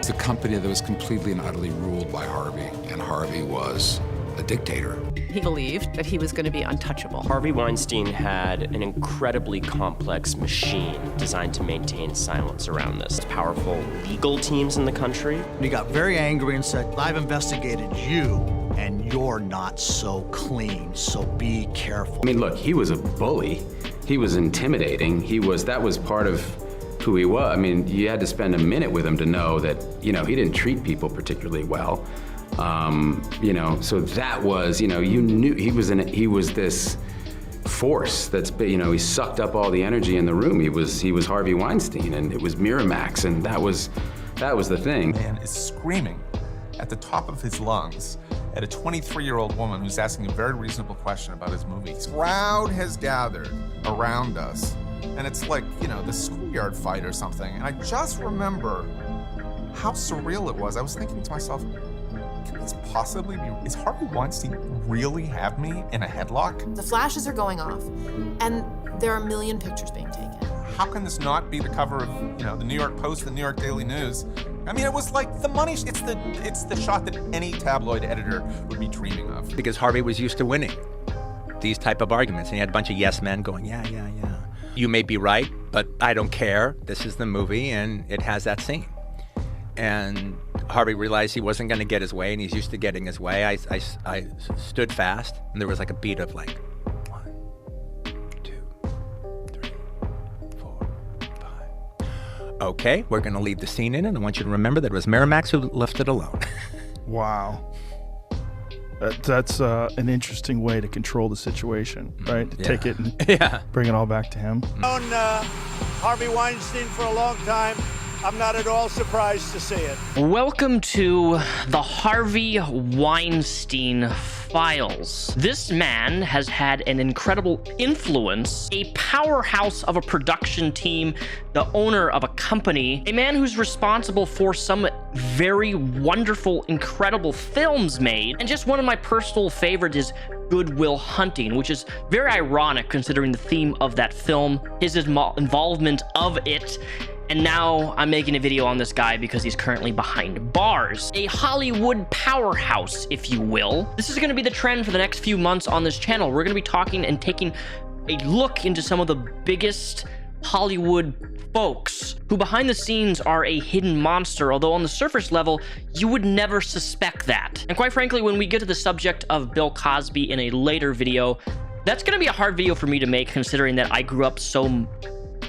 It's a company that was completely and utterly ruled by Harvey, and Harvey was a dictator. He believed that he was going to be untouchable. Harvey Weinstein had an incredibly complex machine designed to maintain silence around this. Powerful legal teams in the country. He got very angry and said, I've investigated you, and you're not so clean, so be careful. I mean, look, he was a bully. He was intimidating. That was part of who he was. I mean, you had to spend a minute with him to know that, he didn't treat people particularly well. So that was, you knew he was this force that's, he sucked up all the energy in the room. He was Harvey Weinstein, and it was Miramax, and that was the thing. Man is screaming at the top of his lungs at a 23-year-old woman who's asking a very reasonable question about his movie. A crowd has gathered around us, and it's like, the schoolyard fight or something. And I just remember how surreal it was. I was thinking to myself, can this possibly be, is Harvey Weinstein really have me in a headlock? The flashes are going off, and there are a million pictures being taken. How can this not be the cover of, the New York Post, the New York Daily News? I mean, it was like the money, it's the shot that any tabloid editor would be dreaming of. Because Harvey was used to winning these type of arguments, and he had a bunch of yes men going, yeah. You may be right, but I don't care. This is the movie, and it has that scene. And Harvey realized he wasn't going to get his way, and he's used to getting his way. I stood fast, and there was like a beat of like 1, 2, 3, 4, 5. Okay, we're going to leave the scene in, and I want you to remember that it was Miramax who left it alone. Wow. That's an interesting way to control the situation, right? To take it and bring it all back to him. I've known Harvey Weinstein for a long time. I'm not at all surprised to see it. Welcome to the Harvey Weinstein Files. This man has had an incredible influence, a powerhouse of a production team, the owner of a company, a man who's responsible for some very wonderful, incredible films made. And just one of my personal favorites is Good Will Hunting, which is very ironic considering the theme of that film, his involvement of it. And now I'm making a video on this guy because he's currently behind bars. A Hollywood powerhouse, if you will. This is going to be the trend for the next few months on this channel. We're going to be talking and taking a look into some of the biggest Hollywood folks who behind the scenes are a hidden monster, although on the surface level, you would never suspect that. And quite frankly, when we get to the subject of Bill Cosby in a later video, that's going to be a hard video for me to make considering that I grew up so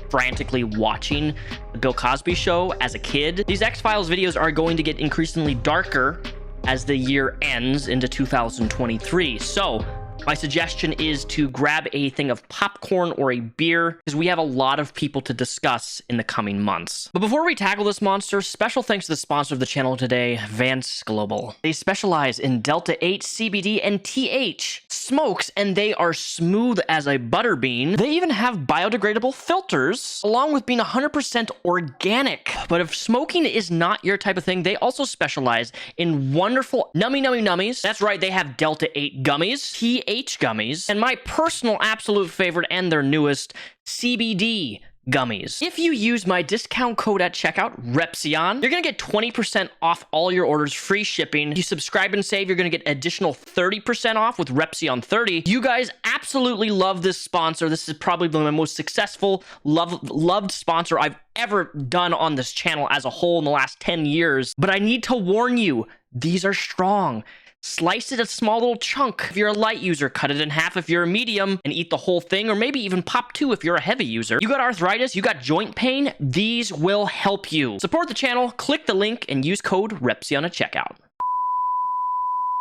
frantically watching the Bill Cosby Show as a kid. These X-Files videos are going to get increasingly darker as the year ends into 2023. So my suggestion is to grab a thing of popcorn or a beer because we have a lot of people to discuss in the coming months. But before we tackle this monster, special thanks to the sponsor of the channel today, Vance Global. They specialize in Delta 8 CBD and TH smokes, and they are smooth as a butter bean. They even have biodegradable filters, along with being 100% organic. But if smoking is not your type of thing, they also specialize in wonderful nummies. That's right, they have Delta 8 gummies, TH gummies, and my personal absolute favorite and their newest, CBD gummies. If you use my discount code at checkout, Repzion, you're gonna get 20% off all your orders, free shipping. If you subscribe and save, you're gonna get additional 30% off with Repzion 30. You guys absolutely love this sponsor. This is probably my most successful, loved sponsor I've ever done on this channel as a whole in the last 10 years. But I need to warn you, these are strong. Slice it a small little chunk if you're a light user, cut it in half if you're a medium, and eat the whole thing, or maybe even pop 2 if you're a heavy user. You got arthritis, you got joint pain, these will help you. Support the channel, click the link, and use code Repzion at checkout.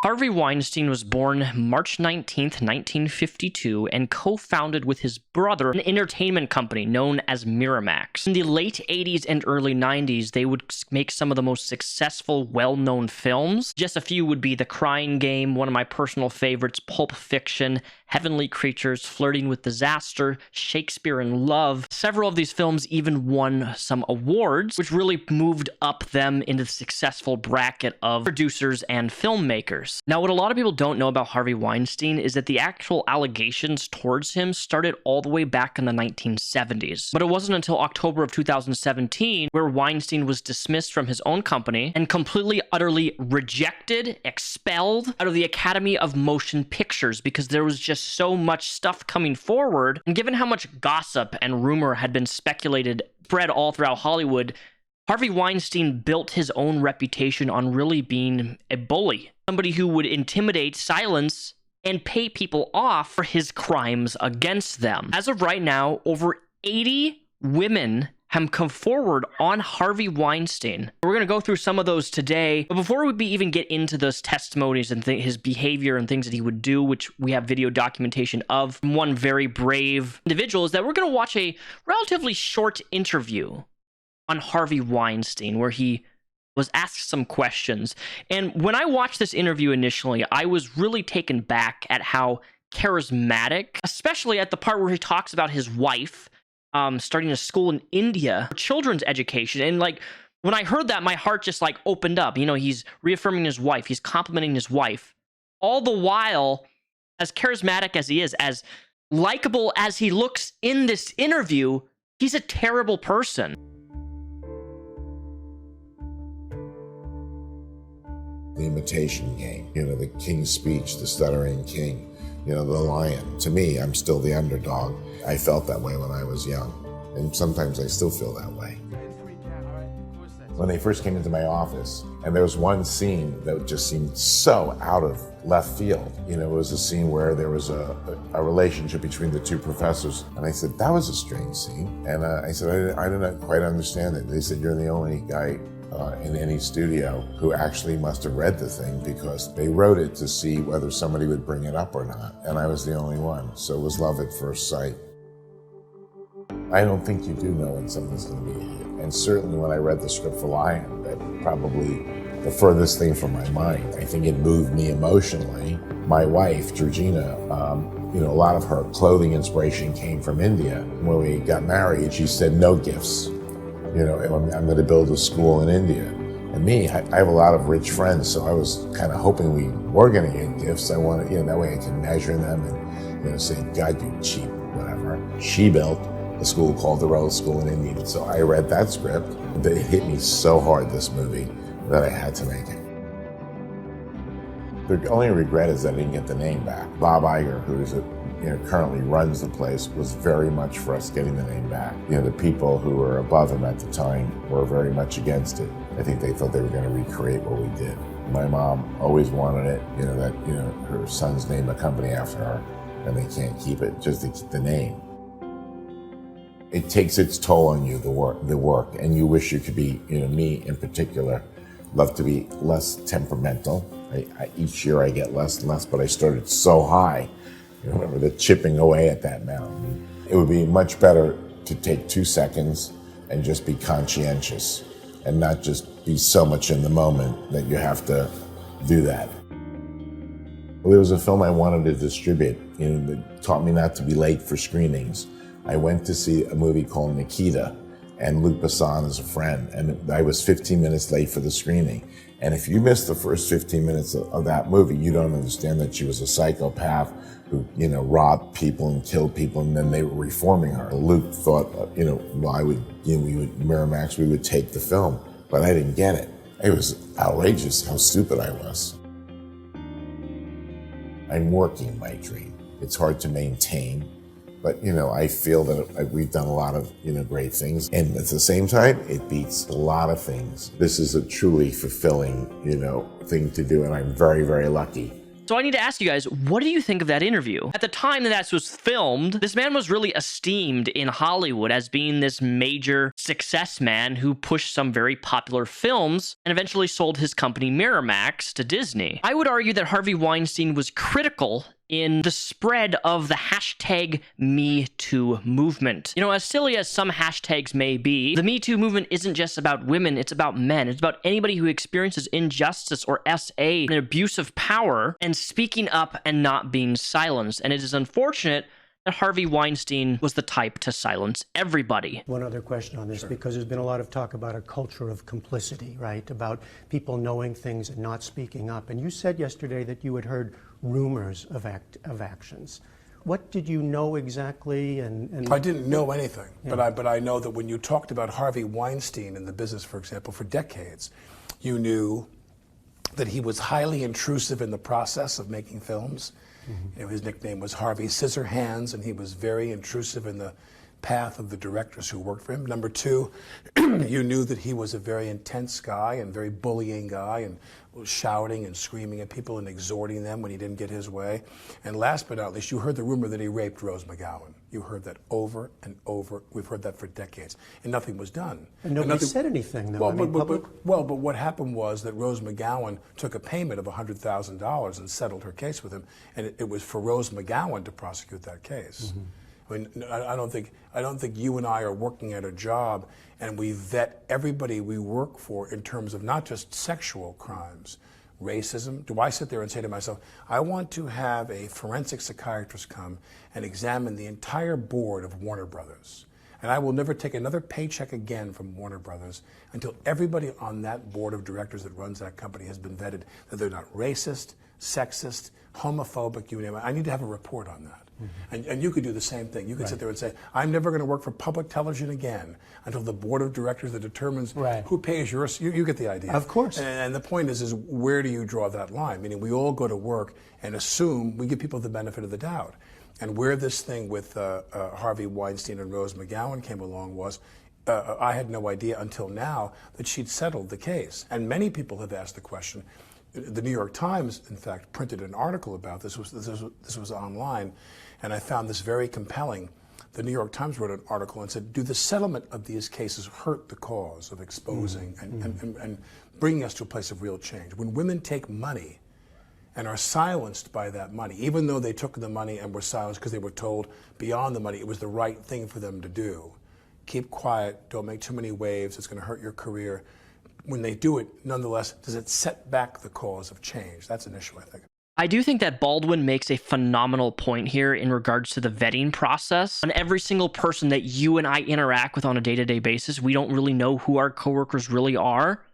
Harvey Weinstein was born March 19th, 1952, and co-founded with his brother an entertainment company known as Miramax. In the late 80s and early 90s, they would make some of the most successful, well-known films. Just a few would be The Crying Game, one of my personal favorites, Pulp Fiction, Heavenly Creatures, Flirting with Disaster, Shakespeare in Love. Several of these films even won some awards, which really moved up them into the successful bracket of producers and filmmakers. years. Now, what a lot of people don't know about Harvey Weinstein is that the actual allegations towards him started all the way back in the 1970s. But it wasn't until October of 2017 where Weinstein was dismissed from his own company and completely, utterly rejected, expelled out of the Academy of Motion Pictures because there was just so much stuff coming forward. And given how much gossip and rumor had been speculated, spread all throughout Hollywood, Harvey Weinstein built his own reputation on really being a bully, somebody who would intimidate, silence, and pay people off for his crimes against them. As of right now, over 80 women have come forward on Harvey Weinstein. We're going to go through some of those today, but before we even get into those testimonies and his behavior and things that he would do, which we have video documentation of from one very brave individual, is that we're going to watch a relatively short interview on Harvey Weinstein where he was asked some questions. And when I watched this interview initially, I was really taken back at how charismatic, especially at the part where he talks about his wife starting a school in India for children's education. And like, when I heard that, my heart just like opened up. You know, he's reaffirming his wife. He's complimenting his wife. All the while, as charismatic as he is, as likable as he looks in this interview, he's a terrible person. The Imitation Game, you know, the King's Speech, the Stuttering King, you know, the Lion. To me, I'm still the underdog. I felt that way when I was young, and sometimes I still feel that way. When they first came into my office, and there was one scene that just seemed so out of left field. You know, it was a scene where there was a relationship between the two professors, and I said, that was a strange scene. And I said, I didn't quite understand it. They said, you're the only guy in any studio who actually must have read the thing because they wrote it to see whether somebody would bring it up or not. And I was the only one. So it was love at first sight. I don't think you do know when something's going to be a hit. And certainly when I read the script for Lion, that probably the furthest thing from my mind. I think it moved me emotionally. My wife, Georgina, you know, a lot of her clothing inspiration came from India. When we got married, she said, no gifts. You know, I'm going to build a school in India. And me, I have a lot of rich friends, so I was kind of hoping we were going to get gifts. I wanted, you know, that way I can measure them and, you know, say, God, you cheap, whatever. She built a school called the Rose School in India. So I read that script. It hit me so hard, this movie, that I had to make it. The only regret is that I didn't get the name back. Bob Iger, who's currently runs the place, was very much for us getting the name back. You know, the people who were above him at the time were very much against it. I think they thought they were going to recreate what we did. My mom always wanted it, you know, that, you know, her son's name a company after her, and they can't keep it, just to keep the name. It takes its toll on you, the work, and you wish you could be, you know, me in particular, love to be less temperamental. Each year I get less and less, but I started so high. You remember the chipping away at that mountain. It would be much better to take 2 seconds and just be conscientious and not just be so much in the moment that you have to do that. Well, there was a film I wanted to distribute, you know, that taught me not to be late for screenings. I went to see a movie called Nikita, and Luc Besson is a friend, and I was 15 minutes late for the screening. And if you miss the first 15 minutes of that movie, you don't understand that she was a psychopath who, you know, robbed people and killed people, and then they were reforming her. Luke thought, you know, well, Miramax, we would take the film, but I didn't get it. It was outrageous how stupid I was. I'm working my dream. It's hard to maintain, but, you know, I feel that we've done a lot of, you know, great things. And at the same time, it beats a lot of things. This is a truly fulfilling, you know, thing to do, and I'm very, very lucky. So I need to ask you guys, what do you think of that interview? At the time that was filmed, this man was really esteemed in Hollywood as being this major success man who pushed some very popular films and eventually sold his company Miramax to Disney. I would argue that Harvey Weinstein was critical in the spread of the hashtag #MeToo movement. You know, as silly as some hashtags may be, the Me Too movement isn't just about women, it's about men. It's about anybody who experiences injustice or SA, an abuse of power, and speaking up and not being silenced. And it is unfortunate that Harvey Weinstein was the type to silence everybody. One other question on this, because there's been a lot of talk about a culture of complicity, right? About people knowing things and not speaking up. And you said yesterday that you had heard rumors of actions. What did you know exactly? And I didn't know anything, yeah. but I know that when you talked about Harvey Weinstein in the business, for example, for decades, you knew that he was highly intrusive in the process of making films. Mm-hmm. You know, his nickname was Harvey Scissorhands, and he was very intrusive in the path of the directors who worked for him. Number two, you knew that he was a very intense guy and very bullying guy and was shouting and screaming at people and exhorting them when he didn't get his way. And last but not least, you heard the rumor that he raped Rose McGowan. You heard that over and over. We've heard that for decades. And nothing was done. And nobody said anything, though. Well, but what happened was that Rose McGowan took a payment of $100,000 and settled her case with him. And it was for Rose McGowan to prosecute that case. Mm-hmm. I mean, I don't think you and I are working at a job and we vet everybody we work for in terms of not just sexual crimes, racism. Do I sit there and say to myself, I want to have a forensic psychiatrist come and examine the entire board of Warner Brothers, and I will never take another paycheck again from Warner Brothers until everybody on that board of directors that runs that company has been vetted, that they're not racist, sexist, homophobic, you name it. I need to have a report on that. Mm-hmm. And you could do the same thing. You could sit there and say, I'm never going to work for public television again until the board of directors that determines who pays yours. You get the idea. Of course. And the point is where do you draw that line? Meaning we all go to work and assume we give people the benefit of the doubt. And where this thing with Harvey Weinstein and Rose McGowan came along was I had no idea until now that she'd settled the case. And many people have asked the question. The New York Times, in fact, printed an article about this. This was online, and I found this very compelling. The New York Times wrote an article and said, do the settlement of these cases hurt the cause of exposing and bringing us to a place of real change? When women take money and are silenced by that money, even though they took the money and were silenced because they were told beyond the money it was the right thing for them to do, keep quiet, don't make too many waves, it's going to hurt your career. When they do it, nonetheless, does it set back the cause of change? That's an issue, I think. I do think that Baldwin makes a phenomenal point here in regards to the vetting process. On every single person that you and I interact with on a day-to-day basis, we don't really know who our coworkers really are.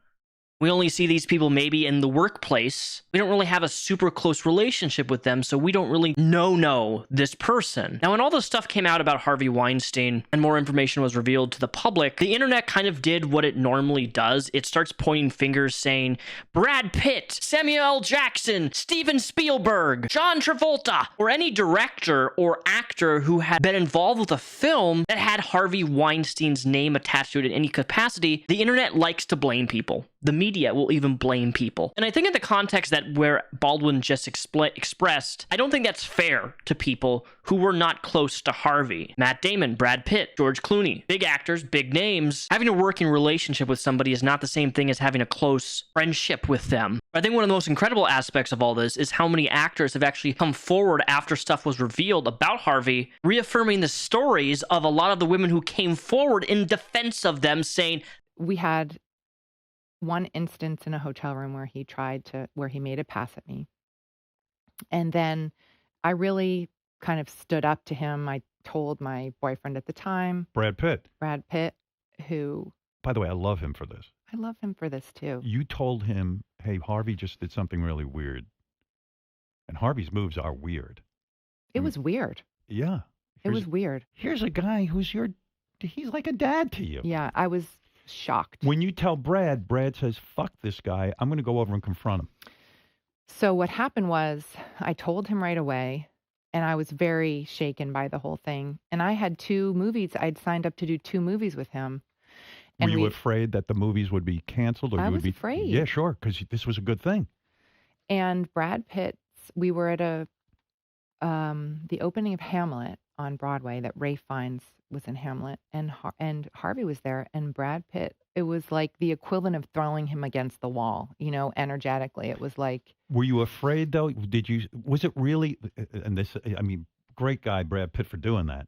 We only see these people maybe in the workplace. We don't really have a super close relationship with them, so we don't really know this person. Now, when all this stuff came out about Harvey Weinstein and more information was revealed to the public, the internet kind of did what it normally does. It starts pointing fingers saying, Brad Pitt, Samuel L. Jackson, Steven Spielberg, John Travolta, or any director or actor who had been involved with a film that had Harvey Weinstein's name attached to it in any capacity. The internet likes to blame people. The media will even blame people. And I think in the context that where Baldwin just expressed, I don't think that's fair to people who were not close to Harvey. Matt Damon, Brad Pitt, George Clooney, big actors, big names. Having a working relationship with somebody is not the same thing as having a close friendship with them. I think one of the most incredible aspects of all this is how many actors have actually come forward after stuff was revealed about Harvey, reaffirming the stories of a lot of the women who came forward in defense of them, saying, we had one instance in a hotel room where he made a pass at me. And then I really kind of stood up to him. I told my boyfriend at the time, Brad Pitt, who, by the way, I love him for this. I love him for this too. You told him, hey, Harvey just did something really weird. And Harvey's moves are weird. It was weird. Yeah. It was weird. Here's a guy he's like a dad to you. Yeah, I was shocked. When you tell Brad says, fuck this guy, I'm going to go over and confront him. So what happened was I told him right away, and I was very shaken by the whole thing. And I had 2 movies. I'd signed up to do 2 movies with him. And were you afraid that the movies would be canceled? Or I you was would be afraid. Yeah, sure, because this was a good thing. And Brad Pitt, we were at the opening of Hamlet on Broadway that Ralph Fiennes was in Hamlet, and Harvey was there, and Brad Pitt, it was like the equivalent of throwing him against the wall, energetically. It was like... Were you afraid, though? Was it really, great guy, Brad Pitt, for doing that.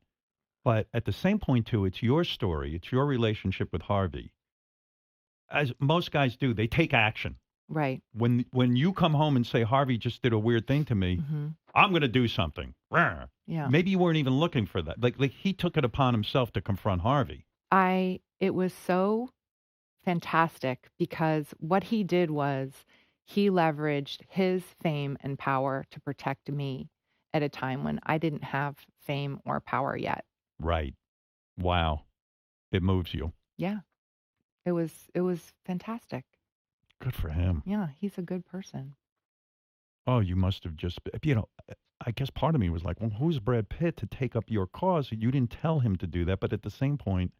But at the same point, too, it's your story. It's your relationship with Harvey. As most guys do, they take action. Right. When you come home and say, Harvey just did a weird thing to me, I'm going to do something. Rawr. Yeah. Maybe you weren't even looking for that. Like he took it upon himself to confront Harvey. It was so fantastic because what he did was he leveraged his fame and power to protect me at a time when I didn't have fame or power yet. Right. Wow. It moves you. Yeah. It was fantastic. Good for him. Yeah, he's a good person. Oh, you must have just, I guess part of me was like, well, who's Brad Pitt to take up your cause? You didn't tell him to do that, but at the same point,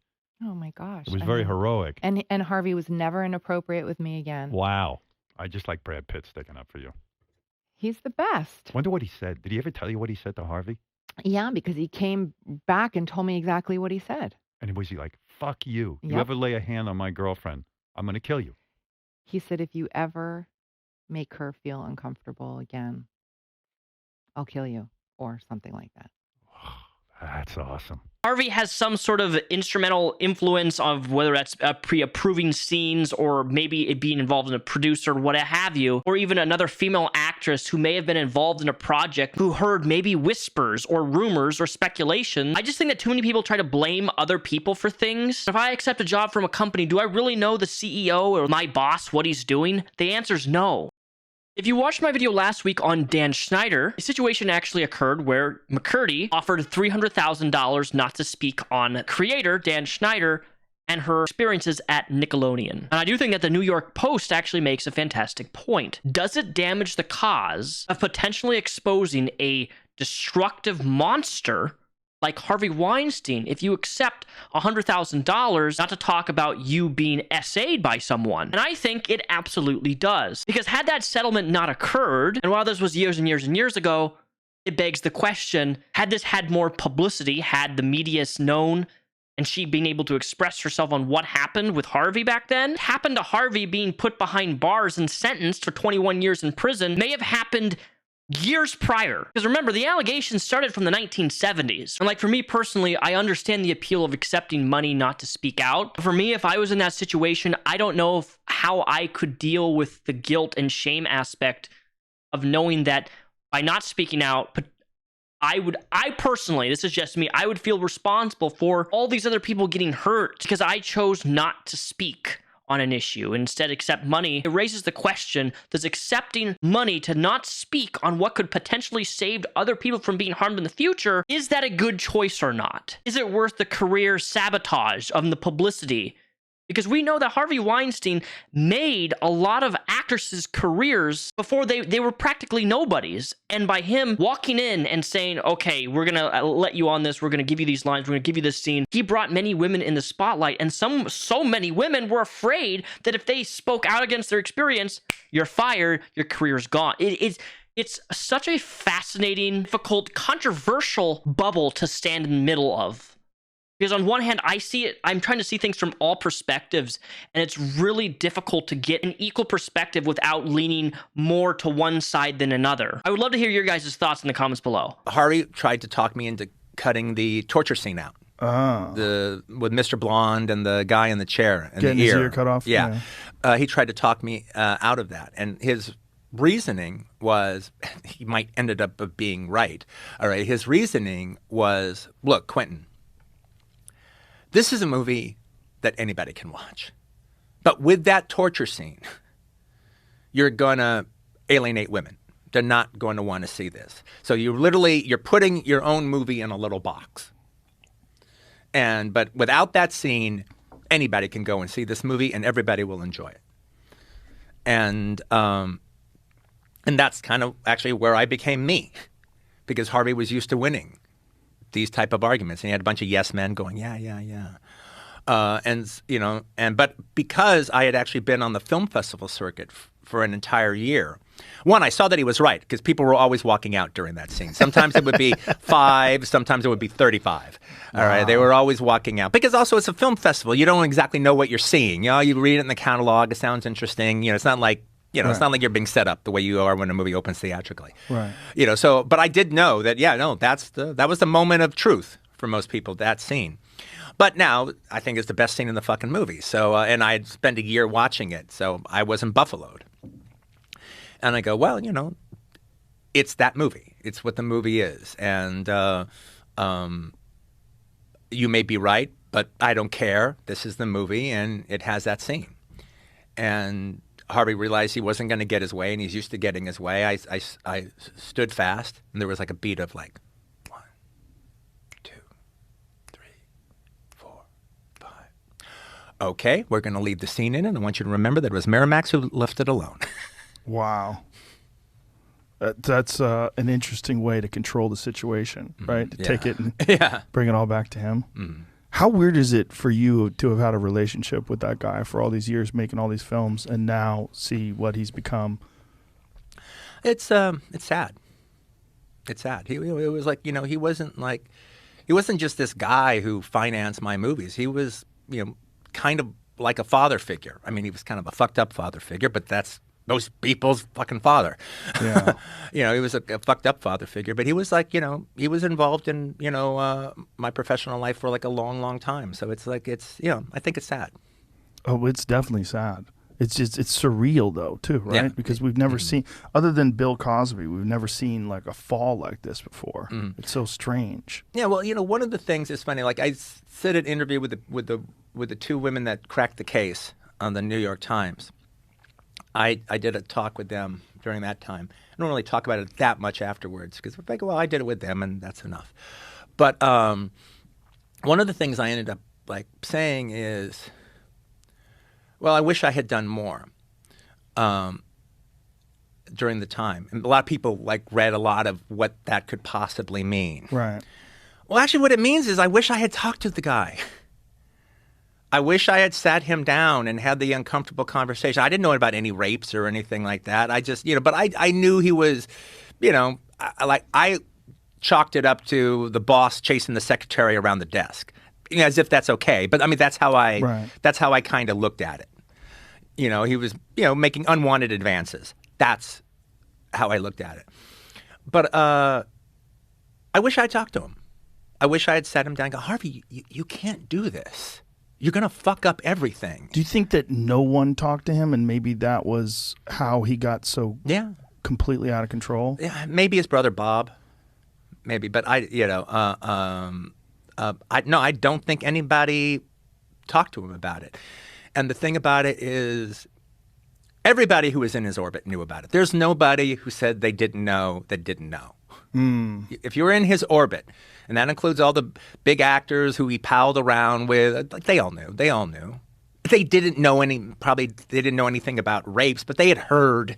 oh my gosh. it was very heroic. And Harvey was never inappropriate with me again. Wow. I just like Brad Pitt sticking up for you. He's the best. Wonder what he said. Did he ever tell you what he said to Harvey? Yeah, because he came back and told me exactly what he said. And was he like, fuck you. Yep. You ever lay a hand on my girlfriend, I'm going to kill you. He said, if you ever make her feel uncomfortable again, I'll kill you, or something like that. That's awesome. Harvey has some sort of instrumental influence of whether that's pre-approving scenes or maybe it being involved in a producer, what have you, or even another female actress who may have been involved in a project who heard maybe whispers or rumors or speculation. I just think that too many people try to blame other people for things. If I accept a job from a company, do I really know the CEO or my boss what he's doing? The answer is no. If you watched my video last week on Dan Schneider, a situation actually occurred where McCurdy offered $300,000 not to speak on creator Dan Schneider and her experiences at Nickelodeon. And I do think that the New York Post actually makes a fantastic point. Does it damage the cause of potentially exposing a destructive monster like Harvey Weinstein if you accept $100,000 not to talk about you being SA'd by someone? And I think it absolutely does. Because had that settlement not occurred, and while this was years and years and years ago, it begs the question, had this had more publicity, had the media known, and she being able to express herself on what happened with Harvey back then, happened to Harvey being put behind bars and sentenced for 21 years in prison may have happened years prior. Because remember, the allegations started from the 1970s. And like for me personally, I understand the appeal of accepting money not to speak out. For me, if I was in that situation, I don't know how I could deal with the guilt and shame aspect of knowing that by not speaking out, I personally, this is just me, I would feel responsible for all these other people getting hurt because I chose not to speak on an issue, instead accept money. It raises the question, does accepting money to not speak on what could potentially save other people from being harmed in the future, is that a good choice or not? Is it worth the career sabotage of the publicity? Because we know that Harvey Weinstein made a lot of actresses' careers before they were practically nobodies. And by him walking in and saying, okay, we're going to let you on this, we're going to give you these lines, we're going to give you this scene, he brought many women in the spotlight. And so many women were afraid that if they spoke out against their experience, you're fired, your career's gone. It's such a fascinating, difficult, controversial bubble to stand in the middle of. Because on one hand, I'm trying to see things from all perspectives, and it's really difficult to get an equal perspective without leaning more to one side than another. I would love to hear your guys' thoughts in the comments below. Harvey tried to talk me into cutting the torture scene out. With Mr. Blonde and the guy in the chair and getting the ear. his ear cut off. Yeah. He tried to talk me out of that. And his reasoning was, he might ended up being right. All right. His reasoning was, look, Quentin, this is a movie that anybody can watch. But with that torture scene, you're going to alienate women. They're not going to want to see this. So you're putting your own movie in a little box. But without that scene, anybody can go and see this movie and everybody will enjoy it. And that's kind of actually where I became me, because Harvey was used to winning these type of arguments, and he had a bunch of yes men going, yeah. But because I had actually been on the film festival circuit for an entire year, one, I saw that he was right, because people were always walking out during that scene. Sometimes it would be 5, sometimes it would be 35. All right, they were always walking out, because also it's a film festival. You don't exactly know what you're seeing. You read it in the catalog. It sounds interesting. It's not like it's not like you're being set up the way you are when a movie opens theatrically. Right. But I did know that, that was the moment of truth for most people, that scene. But now I think it's the best scene in the fucking movie. So, and I had spent a year watching it, so I wasn't buffaloed. And I go, well, it's that movie. It's what the movie is. And you may be right, but I don't care. This is the movie, and it has that scene. And Harvey realized he wasn't going to get his way, and he's used to getting his way. I stood fast, and there was like a beat of like 1, 2, 3, 4, 5. Okay, we're going to leave the scene in, and I want you to remember that it was Miramax who left it alone. Wow. That's an interesting way to control the situation, right? To take it and bring it all back to him. Mm-hmm. How weird is it for you to have had a relationship with that guy for all these years, making all these films, and now see what he's become? It's sad. It's sad. It was like, he wasn't just this guy who financed my movies. He was, kind of like a father figure. I mean, he was kind of a fucked up father figure, but that's most people's fucking father. Yeah. He was a fucked up father figure, but he was like, he was involved in, my professional life for like a long, long time. So it's like, I think it's sad. Oh, it's definitely sad. It's surreal though, too, right? Yeah. Because we've never seen, other than Bill Cosby, we've never seen like a fall like this before. It's so strange. Yeah, well, one of the things is funny. Like I did an interview with the two women that cracked the case on the New York Times. I did a talk with them during that time. I don't really talk about it that much afterwards because I go, well, I did it with them and that's enough. But one of the things I ended up like saying is, well, I wish I had done more during the time. And a lot of people like read a lot of what that could possibly mean. Right. Well, actually, what it means is I wish I had talked to the guy. I wish I had sat him down and had the uncomfortable conversation. I didn't know about any rapes or anything like that. I just, but I knew he was, I chalked it up to the boss chasing the secretary around the desk, as if that's okay. But I mean, that's how I kind of looked at it. He was, making unwanted advances. That's how I looked at it. But I wish I had talked to him. I wish I had sat him down and go, Harvey, you can't do this. You're going to fuck up everything. Do you think that no one talked to him and maybe that was how he got so completely out of control? Yeah, maybe his brother Bob. Maybe, but I don't think anybody talked to him about it. And the thing about it is everybody who was in his orbit knew about it. There's nobody who said they didn't know that didn't know. If you were in his orbit, and that includes all the big actors who he palled around with, like they all knew. They didn't know they didn't know anything about rapes, but they had heard.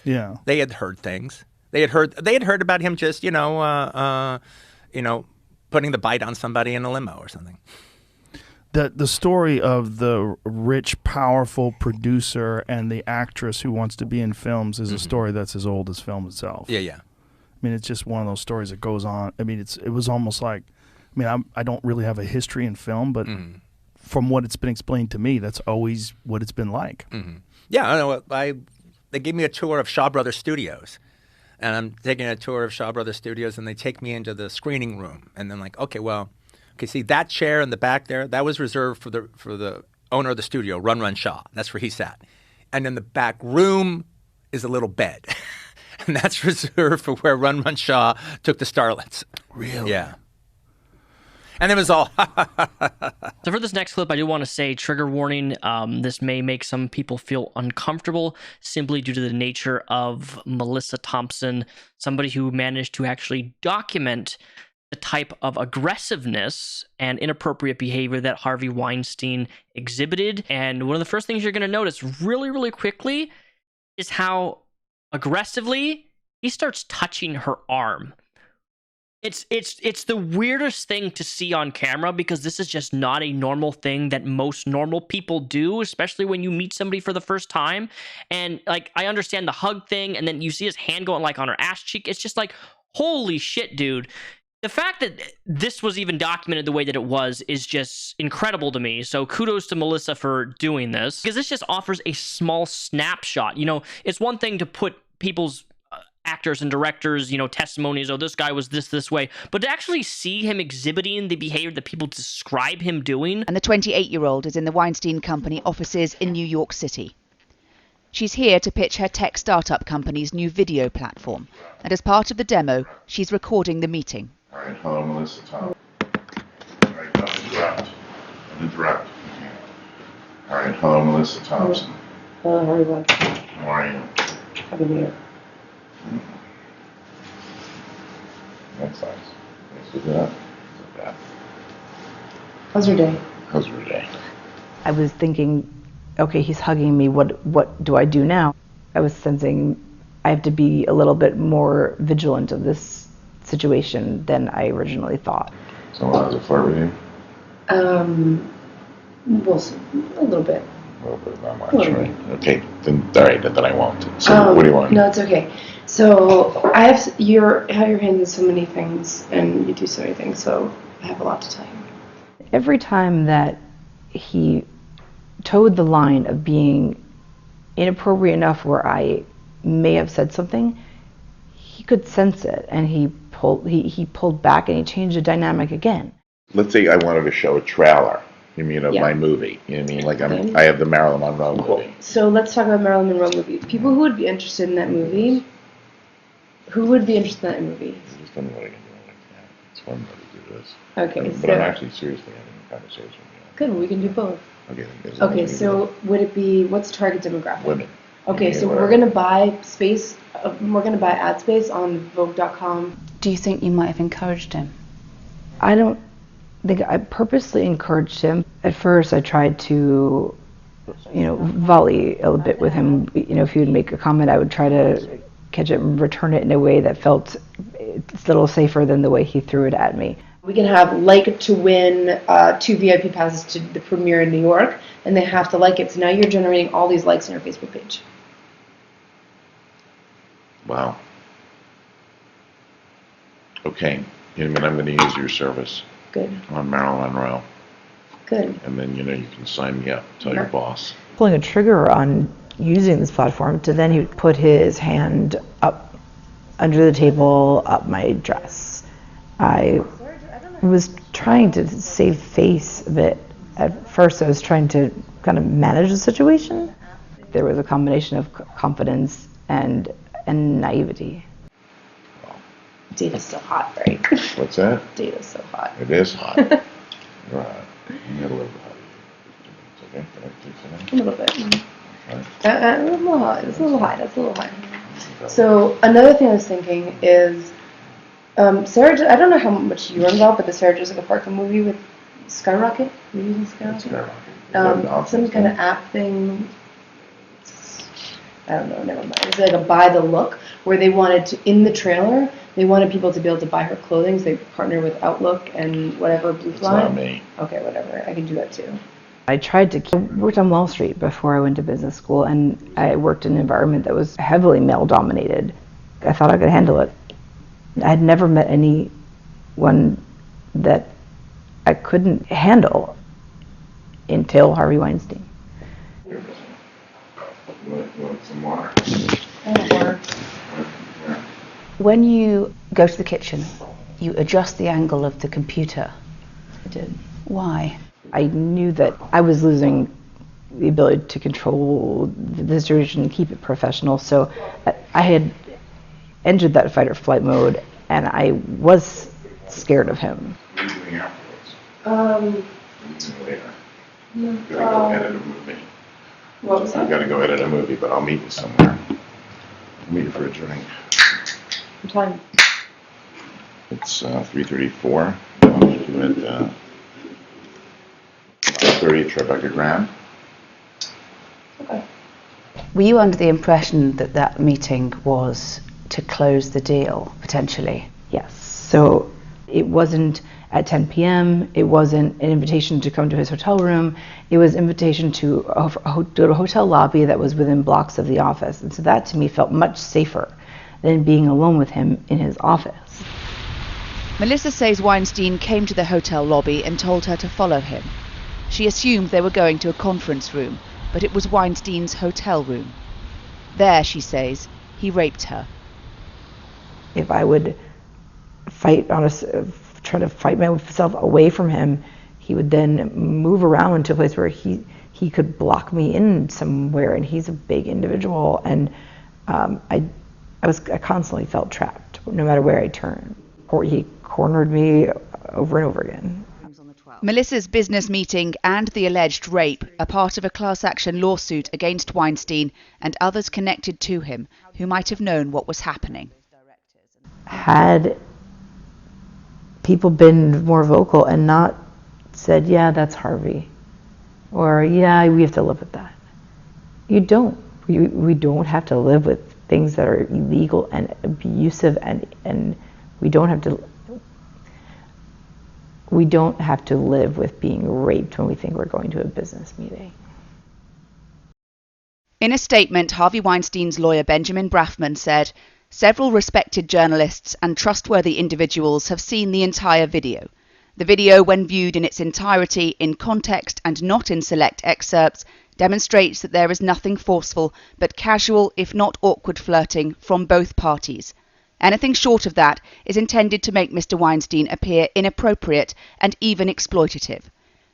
Yeah. They had heard things. They had heard about him just, putting the bite on somebody in a limo or something. The story of the rich, powerful producer and the actress who wants to be in films is a story that's as old as film itself. Yeah. I mean, it's just one of those stories that goes on. I mean, it was almost like, I don't really have a history in film, but from what it's been explained to me, that's always what it's been like. Yeah, I know. They gave me a tour of Shaw Brothers Studios, and I'm taking a tour of Shaw Brothers Studios, and they take me into the screening room, and then like, okay, see that chair in the back there, that was reserved for the owner of the studio, Run Shaw. That's where he sat, and in the back room is a little bed. And that's reserved for where Run Shaw took the starlets. Really? Yeah. And it was all. So for this next clip, I do want to say, trigger warning, this may make some people feel uncomfortable simply due to the nature of Melissa Thompson, somebody who managed to actually document the type of aggressiveness and inappropriate behavior that Harvey Weinstein exhibited. And one of the first things you're going to notice really, really quickly is how aggressively he starts touching her arm. It's the weirdest thing to see on camera because this is just not a normal thing that most normal people do, especially when you meet somebody for the first time. And like, I understand the hug thing, and then you see his hand going like on her ass cheek. It's just like, holy shit, dude. The fact that this was even documented the way that it was is just incredible to me. So kudos to Melissa for doing this, because this just offers a small snapshot. It's one thing to put people's actors and directors, testimonies, oh, this guy was this way, but to actually see him exhibiting the behavior that people describe him doing. And the 28-year-old is in the Weinstein Company offices in New York City. She's here to pitch her tech startup company's new video platform, and as part of the demo, she's recording the meeting. All right, hello, Melissa Thompson. All right, don't interrupt. Don't interrupt. All right, hello, Melissa Thompson. Hello, Harvey Weinstein. How are you? Happy New Year. That's nice. Nice to do that. Not bad. How's your day? How's your day? I was thinking, okay, he's hugging me. What do I do now? I was sensing I have to be a little bit more vigilant of this situation than I originally thought. So how's it flirt with you? Well, a little bit. A little bit, not much, A little right? Okay, then all right, then I won't. So what do you want? No, it's okay. So I have have your hands in so many things, and you do so many things. So I have a lot to tell you. Every time that he towed the line of being inappropriate enough where I may have said something, he could sense it, and he pulled back, and he changed the dynamic again. Let's say I wanted to show a trailer. You mean of Yeah. my movie? You know what I mean? Like Okay. I have the Marilyn Monroe movie. So let's talk about Marilyn Monroe movie. People who would be interested in that movie. Who would be interested in that movie? Just tell me what I can do like that. It's fun to do this. Okay, But so I'm actually seriously having a conversation. good. We can do both. Okay. Then as long Okay, as we so do would it be what's the target demographic? it. Women. Okay, Yeah, so whatever. we're gonna buy space. We're gonna buy ad space on Vogue.com. Do you think you might have encouraged him? I don't think I purposely encouraged him. At first, I tried to, volley a bit with him. If he would make a comment, I would try to catch it and return it in a way that felt it's a little safer than the way he threw it at me. We can have like to win 2 VIP passes to the premiere in New York, and they have to like it. So now you're generating all these likes on your Facebook page. Wow. Okay. You know, I'm going to use your service. Good. On Marilyn Monroe. Good. And then, you can sign me up. Tell your boss. Pulling a trigger on using this platform to then he would put his hand up under the table, up my dress. I was trying to save face a bit. At first I was trying to kind of manage the situation. There was a combination of confidence and naivety. Data's so hot, right? What's that? Data's so hot. It is hot. Right. You got a little bit hot. It's okay. Can I take some? A little bit. Right. A little high. It's a little high. That's a little high. So another thing I was thinking is, Sarah. I don't know how much you were involved, but the Sarah Jessica Parker movie with Skyrocket. Were you using Skyrocket? Some kind of app thing. I don't know. Never mind. It's like a buy the look where they wanted to in the trailer. They wanted people to be able to buy her clothing, so they partnered with Outlook and whatever Blue Fly. It's not me. Okay, whatever. I can do that too. I worked on Wall Street before I went to business school, and I worked in an environment that was heavily male-dominated. I thought I could handle it. I had never met anyone that I couldn't handle until Harvey Weinstein. You want some water? When you go to the kitchen, you adjust the angle of the computer. I did. Why? I knew that I was losing the ability to control the situation and keep it professional, so I had entered that fight or flight mode, and I was scared of him. What are you doing afterwards? Later. I'm gonna go edit a movie. What was I've got to go edit a movie, but I'll meet you somewhere. I'll meet you for a drink. What time? It's 3:34. I'll meet you at 5:30 at Tribeca Grand. Okay. Were you under the impression that that meeting was to close the deal, potentially? Yes. So it wasn't at 10 p.m. It wasn't an invitation to come to his hotel room. It was an invitation to a hotel lobby that was within blocks of the office. And so that to me felt much safer than being alone with him in his office. Melissa says Weinstein came to the hotel lobby and told her to follow him. She assumed they were going to a conference room, but it was Weinstein's hotel room. There, she says, he raped her. If I would try to fight myself away from him, He would then move around to a place where he could block me in somewhere, and he's a big individual, and I constantly felt trapped no matter where I turned. Or he cornered me over and over again. Melissa's business meeting and the alleged rape are part of a class action lawsuit against Weinstein and others connected to him who might have known what was happening. Had people been more vocal and not said, yeah, that's Harvey, or yeah, we have to live with that. You don't. We don't have to live with things that are illegal and abusive, and we don't have to live with being raped when we think we're going to a business meeting. In a statement, Harvey Weinstein's lawyer Benjamin Brafman said, several respected journalists and trustworthy individuals have seen the entire video. The video, when viewed in its entirety, in context and not in select excerpts, demonstrates that there is nothing forceful but casual, if not awkward flirting from both parties. Anything short of that is intended to make Mr. Weinstein appear inappropriate and even exploitative.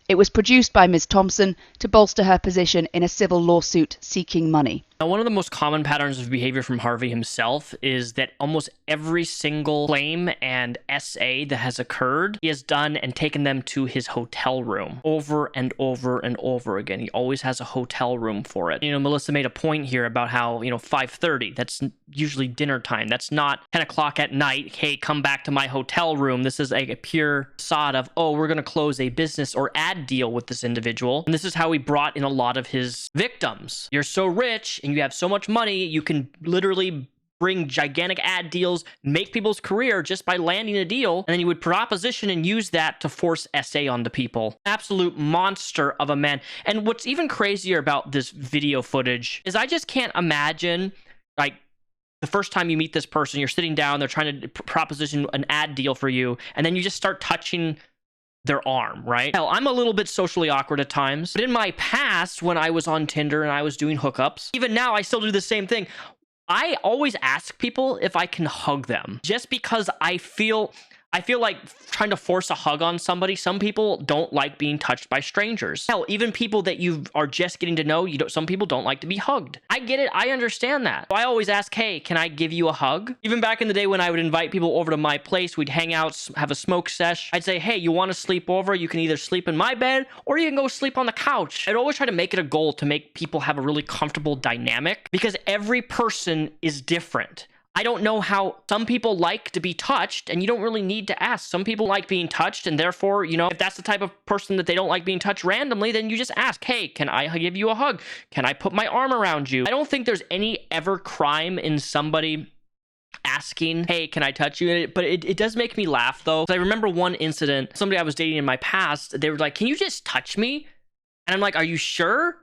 It was produced by Ms. Thompson to bolster her position in a civil lawsuit seeking money. Now, one of the most common patterns of behavior from Harvey himself is that almost every single claim and essay that has occurred, he has done and taken them to his hotel room over and over and over again. He always has a hotel room for it. Melissa made a point here about how, 5:30, that's usually dinner time. That's not 10 o'clock at night. Hey, come back to my hotel room. This is a pure facade of, oh, we're going to close a business or ad deal with this individual. And this is how he brought in a lot of his victims. You're so rich and you have so much money, you can literally bring gigantic ad deals, make people's career just by landing a deal, and then you would proposition and use that to force SA onto people. Absolute monster of a man. And what's even crazier about this video footage is I just can't imagine, like, the first time you meet this person, you're sitting down, they're trying to proposition an ad deal for you, and then you just start touching their arm, right? Hell, I'm a little bit socially awkward at times, but in my past, when I was on Tinder and I was doing hookups, even now I still do the same thing. I always ask people if I can hug them, just because I feel like trying to force a hug on somebody. Some people don't like being touched by strangers. Hell, even people that you are just getting to know, some people don't like to be hugged. I get it. I understand that. So I always ask, hey, can I give you a hug? Even back in the day when I would invite people over to my place, we'd hang out, have a smoke sesh. I'd say, hey, you want to sleep over? You can either sleep in my bed or you can go sleep on the couch. I'd always try to make it a goal to make people have a really comfortable dynamic because every person is different. I don't know how some people like to be touched, and you don't really need to ask. Some people like being touched, and therefore, if that's the type of person that they don't like being touched randomly, then you just ask, hey, can I give you a hug? Can I put my arm around you? I don't think there's any ever crime in somebody asking, hey, can I touch you? But it does make me laugh, though. I remember one incident, somebody I was dating in my past, they were like, can you just touch me? And I'm like, are you sure?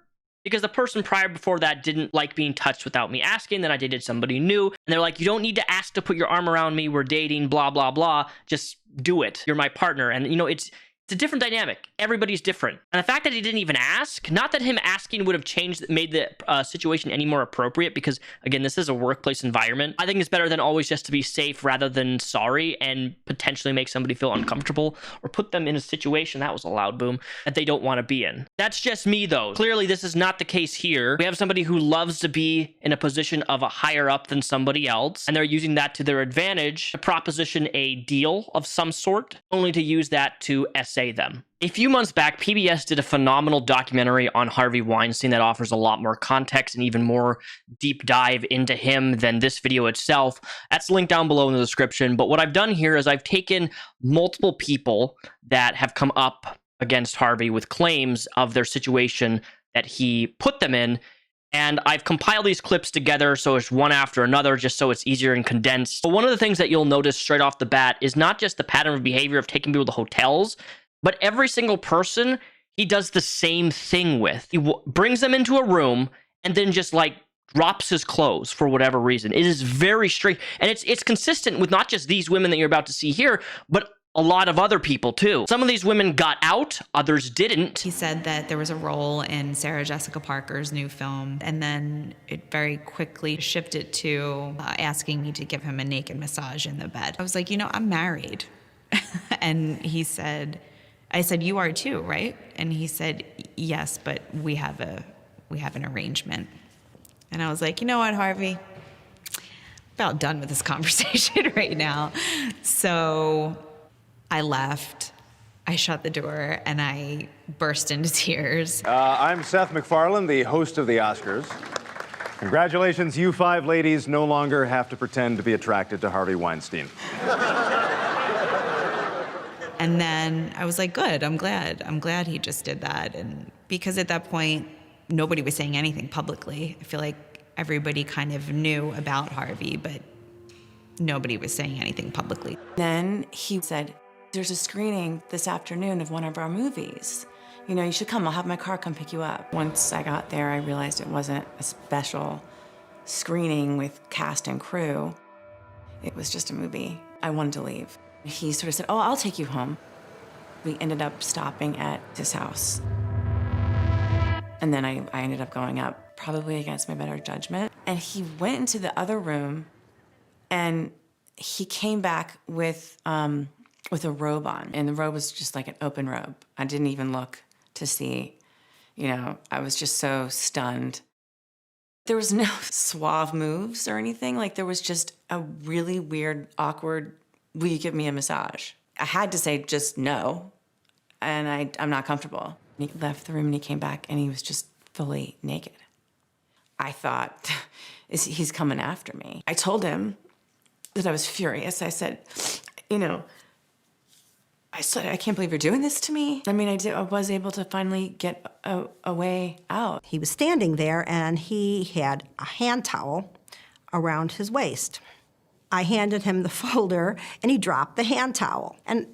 Because the person before that didn't like being touched without me asking. Then I dated somebody new. And they're like, you don't need to ask to put your arm around me. We're dating, blah, blah, blah. Just do it. You're my partner. And, it's a different dynamic. Everybody's different. And the fact that he didn't even ask, not that him asking would have made the situation any more appropriate, because, again, this is a workplace environment. I think it's better than always just to be safe rather than sorry and potentially make somebody feel uncomfortable or put them in a situation, that was a loud boom, that they don't want to be in. That's just me, though. Clearly, this is not the case here. We have somebody who loves to be in a position of a higher up than somebody else, and they're using that to their advantage to proposition a deal of some sort, only to use that to them. A few months back, PBS did a phenomenal documentary on Harvey Weinstein that offers a lot more context and even more deep dive into him than this video itself. That's linked down below in the description. But what I've done here is I've taken multiple people that have come up against Harvey with claims of their situation that he put them in, and I've compiled these clips together so it's one after another, just so it's easier and condensed. But one of the things that you'll notice straight off the bat is not just the pattern of behavior of taking people to hotels, but every single person he does the same thing with. He brings them into a room and then just drops his clothes for whatever reason. It is very strange. And it's consistent with not just these women that you're about to see here, but a lot of other people too. Some of these women got out, others didn't. He said that there was a role in Sarah Jessica Parker's new film, and then it very quickly shifted to asking me to give him a naked massage in the bed. I was like, I'm married. And he said, I said, you are too, right? And he said, yes, but we have an arrangement. And I was like, you know what, Harvey? About done with this conversation right now. So I left, I shut the door, and I burst into tears. I'm Seth MacFarlane, the host of the Oscars. Congratulations, you 5 ladies no longer have to pretend to be attracted to Harvey Weinstein. And then I was like, good, I'm glad he just did that. And because at that point, nobody was saying anything publicly. I feel like everybody kind of knew about Harvey, but nobody was saying anything publicly. Then he said, there's a screening this afternoon of one of our movies. You know, you should come. I'll have my car come pick you up. Once I got there, I realized it wasn't a special screening with cast and crew. It was just a movie. I wanted to leave. He sort of said, oh, I'll take you home. We ended up stopping at his house. And then I ended up going up, probably against my better judgment. And he went into the other room, and he came back with a robe on. And the robe was just like an open robe. I didn't even look to see, you know, I was just so stunned. There was no suave moves or anything. Like, there was just a really weird, awkward, will you give me a massage? I had to say just no, and I'm not comfortable. He left the room and he came back and he was just fully naked. I thought, he's coming after me. I told him that I was furious. I said, you know, I can't believe you're doing this to me. I mean, I was able to finally get a way out. He was standing there and he had a hand towel around his waist. I handed him the folder and he dropped the hand towel. And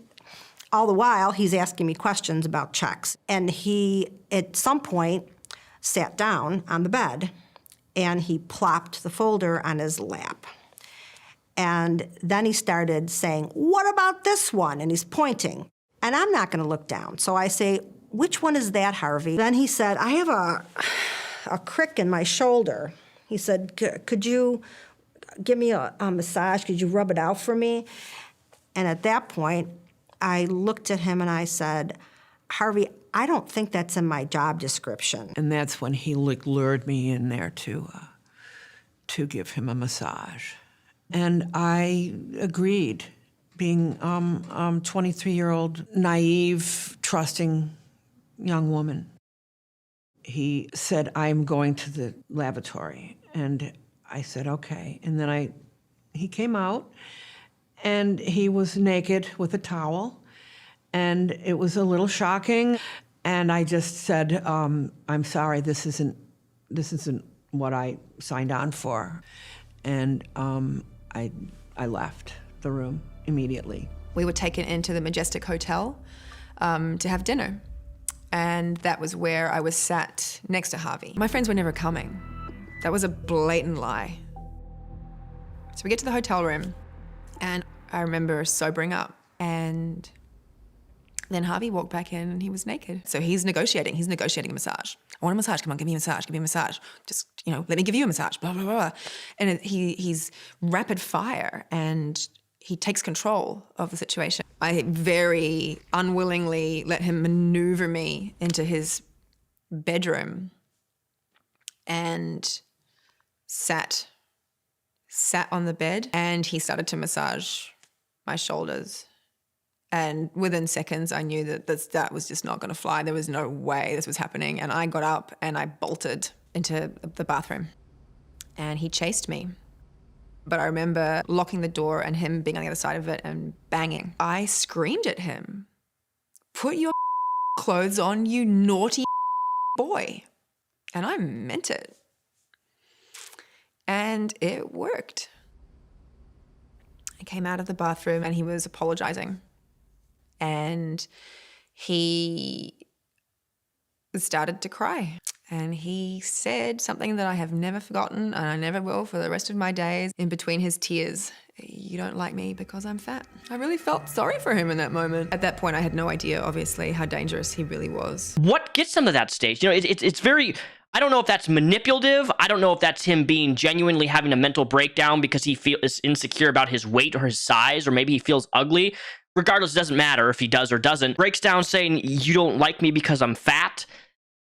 all the while, he's asking me questions about checks. And he, at some point, sat down on the bed and he plopped the folder on his lap. And then he started saying, what about this one? And he's pointing. And I'm not going to look down. So I say, which one is that, Harvey? Then he said, I have a crick in my shoulder. He said, could you give me a massage? Could you rub it out for me? And at that point, I looked at him and I said, Harvey, I don't think that's in my job description. And that's when he lured me in there to give him a massage. And I agreed, being a 23-year-old, naive, trusting young woman. He said, I'm going to the lavatory. And I said, okay. And then he came out, and he was naked with a towel. And it was a little shocking. And I just said, I'm sorry, this isn't what I signed on for. And I left the room immediately. We were taken into the Majestic Hotel to have dinner. And that was where I was sat next to Harvey. My friends were never coming. That was a blatant lie. So we get to the hotel room, and I remember sobering up. And then Harvey walked back in, and he was naked. So he's negotiating a massage. I want a massage, come on, give me a massage, give me a massage. Just, you know, let me give you a massage, blah, blah, blah. And he's rapid fire, and he takes control of the situation. I very unwillingly let him maneuver me into his bedroom and sat on the bed, and he started to massage my shoulders. And within seconds, I knew that was just not going to fly. There was no way this was happening. And I got up and I bolted into the bathroom. And he chased me. But I remember locking the door and him being on the other side of it and banging. I screamed at him, put your clothes on, you naughty boy. And I meant it. And it worked. I came out of the bathroom and he was apologizing. And he started to cry. And he said something that I have never forgotten, and I never will for the rest of my days. In between his tears, you don't like me because I'm fat. I really felt sorry for him in that moment. At that point, I had no idea, obviously, how dangerous he really was. What gets him to that stage? You know, it's very... I don't know if that's manipulative. I don't know if that's him being genuinely having a mental breakdown because he is insecure about his weight or his size, or maybe he feels ugly. regardless, it doesn't matter if he does or doesn't, breaks down saying, you don't like me because I'm fat.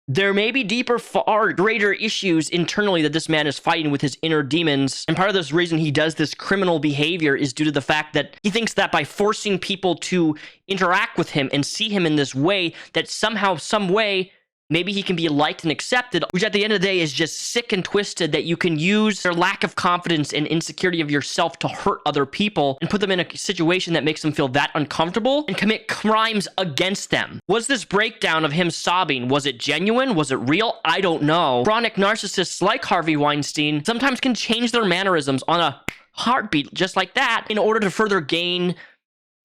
There may be deeper, far greater issues internally that this man is fighting with his inner demons. And part of this reason he does this criminal behavior is due to the fact that he thinks that by forcing people to interact with him and see him in this way, that somehow, some way, maybe he can be liked and accepted, which at the end of the day is just sick and twisted, that you can use their lack of confidence and insecurity of yourself to hurt other people and put them in a situation that makes them feel that uncomfortable and commit crimes against them. Was this breakdown of him sobbing, was it genuine? Was it real? I don't know. Chronic narcissists like Harvey Weinstein sometimes can change their mannerisms on a heartbeat just like that in order to further gain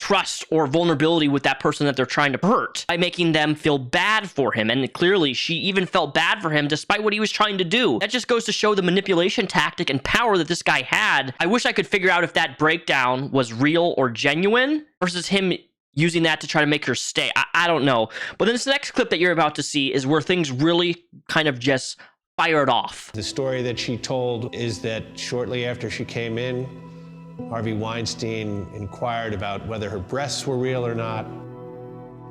trust or vulnerability with that person that they're trying to hurt by making them feel bad for him. And clearly she even felt bad for him despite what he was trying to do. That just goes to show the manipulation tactic and power that this guy had. I wish I could figure out if that breakdown was real or genuine versus him using that to try to make her stay. I don't know. But this next clip that you're about to see is where things really kind of just fired off. The story that she told is that shortly after she came in, Harvey Weinstein inquired about whether her breasts were real or not.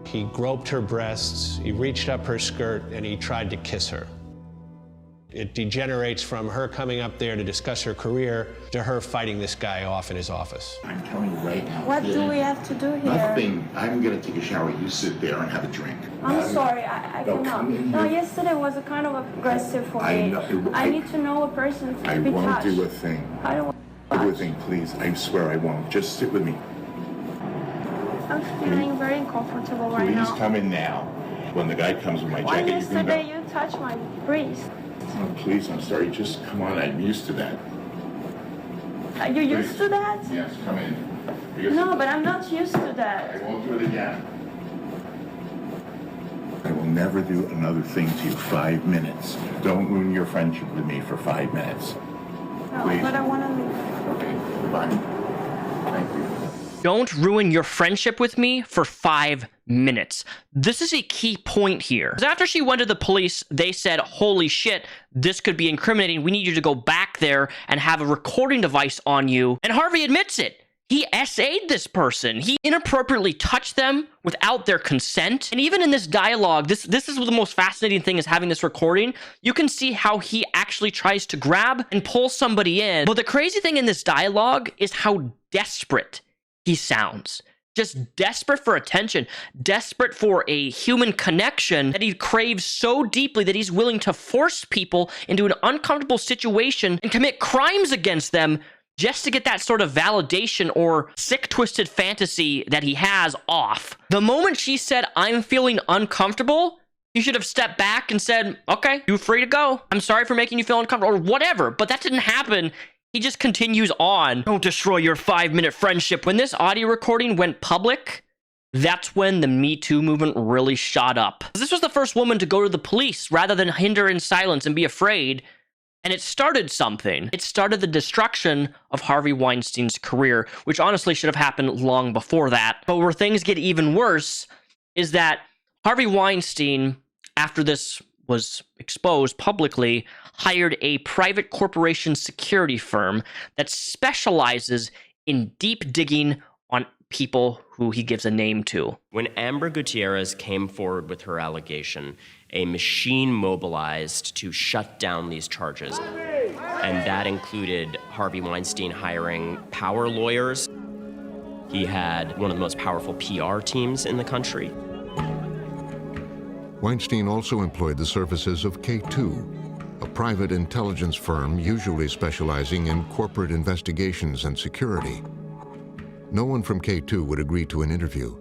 He groped her breasts, he reached up her skirt, and he tried to kiss her. It degenerates from her coming up there to discuss her career to her fighting this guy off in his office. I'm telling you right now. What do we have to do here? Nothing. I'm going to take a shower. You sit there and have a drink. I'm sorry, I cannot. No, yesterday was a kind of aggressive for me. I need to know a person to be won't touched. do a thing. I don't want Do a thing, please. I swear I won't. Just sit with me. I'm feeling very uncomfortable right Please now. come in now. When the guy comes with my Why jacket, you can yesterday go. you touched my breast? Oh, please, I'm sorry. Just come on. I'm used to that. Are you used to that? Yes, come in. No, but I'm not used to that. I won't do it again. I will never do another thing to you. 5 minutes. Don't ruin your friendship with me for 5 minutes. No, Please. but I want to leave. Okay, bye. Thank you. Don't ruin your friendship with me for 5 minutes. This is a key point here. Because after she went to the police, they said, holy shit, this could be incriminating. We need you to go back there and have a recording device on you. And Harvey admits it. He SA'd this person. He inappropriately touched them without their consent. And even in this dialogue, this is the most fascinating thing is having this recording. You can see how he actually tries to grab and pull somebody in. But the crazy thing in this dialogue is how desperate he sounds. Just desperate for attention, desperate for a human connection that he craves so deeply that he's willing to force people into an uncomfortable situation and commit crimes against them just to get that sort of validation or sick, twisted fantasy that he has off. The moment she said, I'm feeling uncomfortable, he should have stepped back and said, okay, you're free to go. I'm sorry for making you feel uncomfortable or whatever, but that didn't happen. He just continues on. Don't destroy your 5-minute friendship. When this audio recording went public, that's when the Me Too movement really shot up. This was the first woman to go to the police rather than hinder in silence and be afraid. And it started something. It started the destruction of Harvey Weinstein's career, which honestly should have happened long before that. But where things get even worse is that Harvey Weinstein, after this was exposed publicly, hired a private corporation security firm that specializes in deep digging on people who he gives a name to. When Amber Gutierrez came forward with her allegation, a machine mobilized to shut down these charges. And that included Harvey Weinstein hiring power lawyers. He had one of the most powerful PR teams in the country. Weinstein also employed the services of K2, a private intelligence firm usually specializing in corporate investigations and security. No one from K2 would agree to an interview,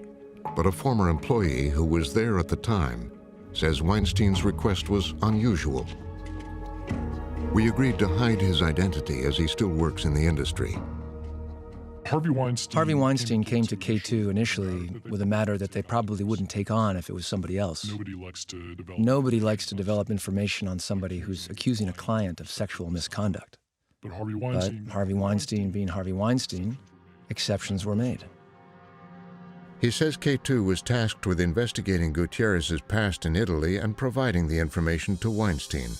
but a former employee who was there at the time says Weinstein's request was unusual. We agreed to hide his identity as he still works in the industry. Harvey Weinstein came to K2 initially with a matter that they probably wouldn't take on if it was somebody else. Nobody likes to develop information on somebody who's accusing a client of sexual misconduct. But Harvey Weinstein being Harvey Weinstein, exceptions were made. He says K2 was tasked with investigating Gutierrez's past in Italy and providing the information to Weinstein.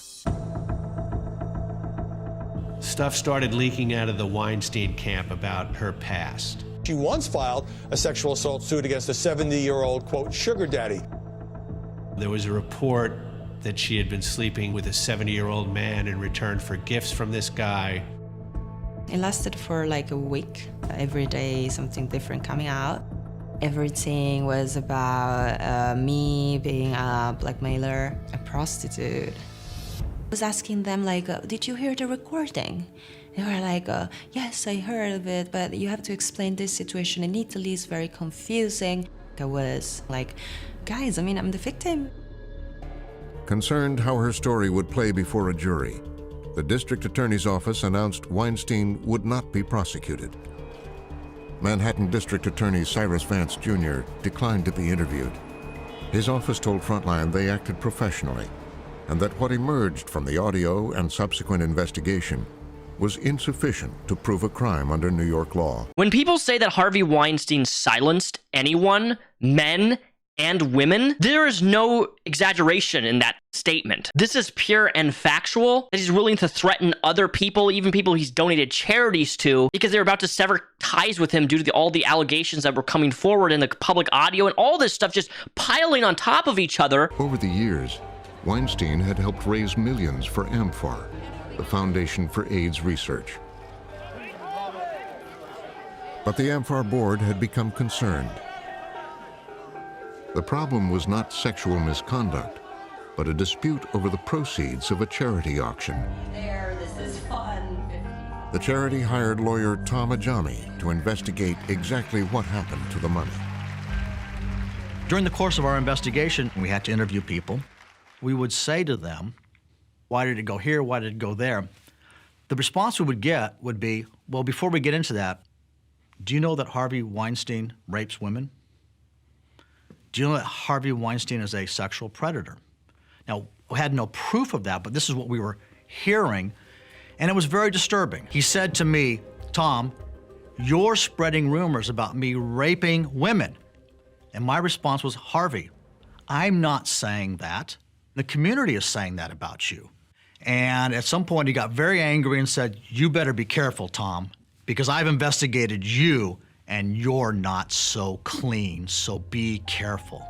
Stuff started leaking out of the Weinstein camp about her past. she once filed a sexual assault suit against a 70-year-old, quote, sugar daddy. There was a report that she had been sleeping with a 70-year-old man in return for gifts from this guy. It lasted for like a week. Every day something different coming out. Everything was about me being a blackmailer, a prostitute. I was asking them like, did you hear the recording? They were like, yes, I heard of it, but you have to explain this situation in Italy. It's very confusing. I was like, guys, I mean, I'm the victim. Concerned how her story would play before a jury, the district attorney's office announced Weinstein would not be prosecuted. Manhattan District Attorney Cyrus Vance Jr. declined to be interviewed. His office told Frontline they acted professionally, and that what emerged from the audio and subsequent investigation was insufficient to prove a crime under New York law. When people say that Harvey Weinstein silenced anyone, men and women, there is no exaggeration in that statement. This is pure and factual, that he's willing to threaten other people, even people he's donated charities to, because they're about to sever ties with him due to all the allegations that were coming forward in the public audio and all this stuff just piling on top of each other. Over the years, Weinstein had helped raise millions for AMFAR, the Foundation for AIDS Research. But the AMFAR board had become concerned. The problem was not sexual misconduct, but a dispute over the proceeds of a charity auction. There, this is fun. The charity hired lawyer Tom Ajami to investigate exactly what happened to the money. During the course of our investigation, we had to interview people. We would say to them, why did it go here? Why did it go there? The response we would get would be, well, before we get into that, do you know that Harvey Weinstein rapes women? Do you know that Harvey Weinstein is a sexual predator? Now, we had no proof of that, but this is what we were hearing, and it was very disturbing. He said to me, Tom, you're spreading rumors about me raping women. And my response was, Harvey, I'm not saying that. The community is saying that about you. And at some point, he got very angry and said, you better be careful, Tom, because I've investigated you and you're not so clean, so be careful.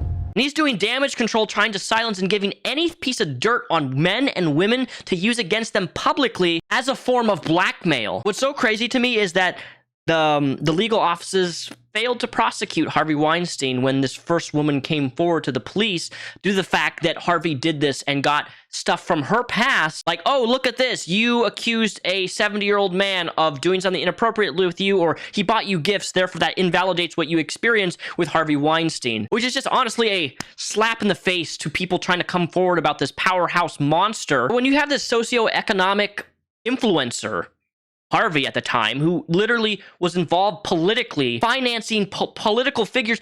And he's doing damage control, trying to silence and giving any piece of dirt on men and women to use against them publicly as a form of blackmail. What's so crazy to me is that the legal offices failed to prosecute Harvey Weinstein when this first woman came forward to the police due to the fact that Harvey did this and got stuff from her past, like, oh, look at this, you accused a 70-year-old man of doing something inappropriate with you, or he bought you gifts, therefore that invalidates what you experienced with Harvey Weinstein, which is just honestly a slap in the face to people trying to come forward about this powerhouse monster. When you have this socioeconomic influencer, Harvey at the time, who literally was involved politically, financing political figures.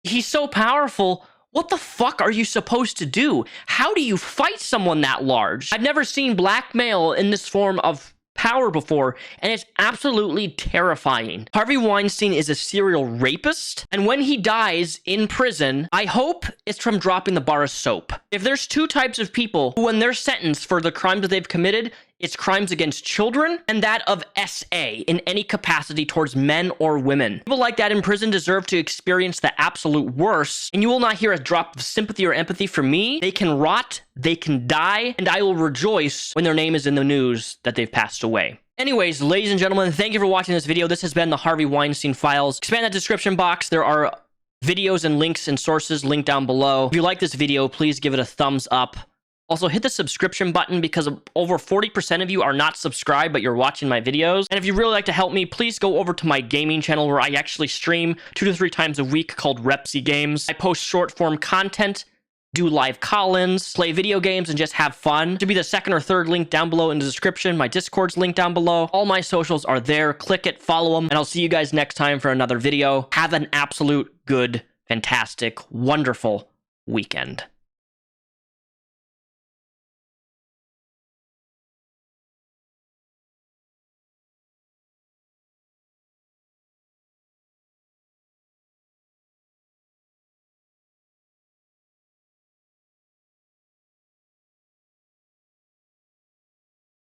He's so powerful. What the fuck are you supposed to do? How do you fight someone that large? I've never seen blackmail in this form of power before, and it's absolutely terrifying. Harvey Weinstein is a serial rapist, and when he dies in prison, I hope it's from dropping the bar of soap. If there's two types of people who, when they're sentenced for the crimes that they've committed, it's crimes against children and that of SA in any capacity towards men or women. People like that in prison deserve to experience the absolute worst, and you will not hear a drop of sympathy or empathy from me. They can rot, they can die, and I will rejoice when their name is in the news that they've passed away. Anyways, ladies and gentlemen, thank you for watching this video. This has been the Harvey Weinstein Files. Expand that description box. There are videos and links and sources linked down below. If you like this video, please give it a thumbs up. Also, hit the subscription button because over 40% of you are not subscribed, but you're watching my videos. And if you really like to help me, please go over to my gaming channel where I actually stream 2 to 3 times a week called Repzion Games. I post short-form content, do live call-ins, play video games, and just have fun. To be the second or third link down below in the description. My Discord's linked down below. All my socials are there. Click it, follow them, and I'll see you guys next time for another video. Have an absolute good, fantastic, wonderful weekend.